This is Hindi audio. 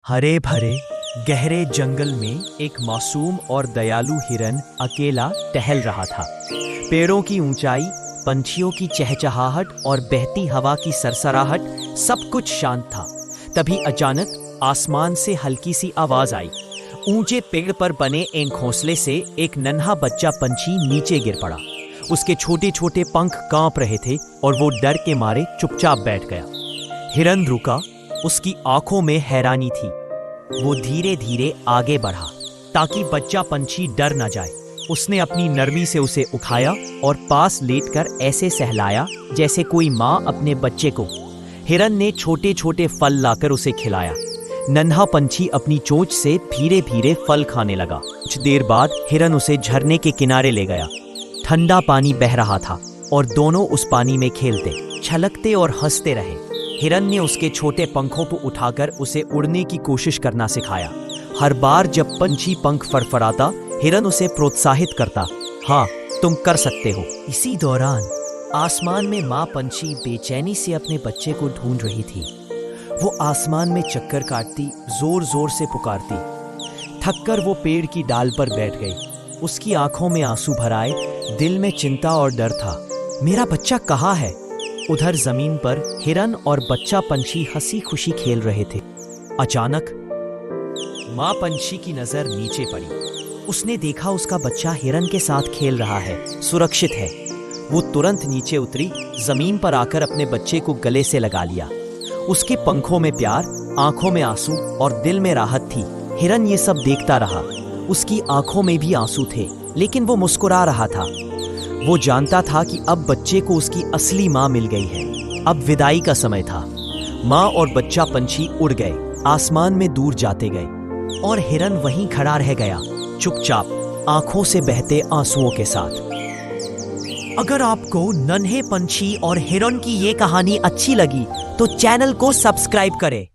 हरे भरे गहरे जंगल में एक मासूम और दयालु हिरन अकेला टहल रहा था। पेड़ों की ऊंचाई, पंछियों की चहचहाहट और बहती हवा की सरसराहट सब कुछ शांत था। तभी अचानक आसमान से हल्की सी आवाज आई। ऊंचे पेड़ पर बने एक घोंसले से एक नन्हा बच्चा पंछी नीचे गिर पड़ा। उसके छोटे छोटे पंख कांप रहे थे और वो डर के मारे चुपचाप बैठ गया। हिरन रुका, उसकी आंखों में हैरानी थी। वो धीरे धीरे आगे बढ़ा ताकि बच्चा पंछी डर न जाए। उसने अपनी नरमी से उसे उठाया और पास लेटकर ऐसे सहलाया जैसे कोई माँ अपने बच्चे को। हिरन ने छोटे छोटे फल लाकर उसे खिलाया। नन्हा पंछी अपनी चोंच से धीरे धीरे फल खाने लगा। कुछ देर बाद हिरन उसे झरने के किनारे ले गया। ठंडा पानी बह रहा था और दोनों उस पानी में खेलते, छलकते और हंसते रहे। हिरन ने उसके छोटे पंखों को उठाकर उसे उड़ने की कोशिश करना सिखाया। हर बार जब पंछी पंख फड़फड़ाता, हिरन उसे प्रोत्साहित करता, हाँ तुम कर सकते हो। इसी दौरान आसमान में माँ पंछी बेचैनी से अपने बच्चे को ढूंढ रही थी। वो आसमान में चक्कर काटती, जोर जोर से पुकारती। थककर वो पेड़ की डाल पर बैठ गई। उसकी आंखों में आंसू भर आए, दिल में चिंता और डर था। मेरा बच्चा कहाँ है? उधर जमीन पर हिरन और बच्चा पंछी हंसी खुशी खेल रहे थे। अचानक माँ पंछी की नजर नीचे पड़ी। उसने देखा उसका बच्चा हिरन के साथ खेल रहा है, सुरक्षित है। वो तुरंत नीचे उतरी, जमीन पर आकर अपने बच्चे को गले से लगा लिया। उसके पंखों में प्यार, आंखों में आंसू और दिल में राहत थी। हिरन ये सब देखता रहा। उसकी आंखों में भी आंसू थे, लेकिन वो मुस्कुरा रहा था। वो जानता था कि अब बच्चे को उसकी असली माँ मिल गई है। अब विदाई का समय था। माँ और बच्चा पंछी उड़ गए, आसमान में दूर जाते गए और हिरन वहीं खड़ा रह गया, चुपचाप, आंखों से बहते आंसुओं के साथ। अगर आपको नन्हे पंछी और हिरन की ये कहानी अच्छी लगी तो चैनल को सब्सक्राइब करें।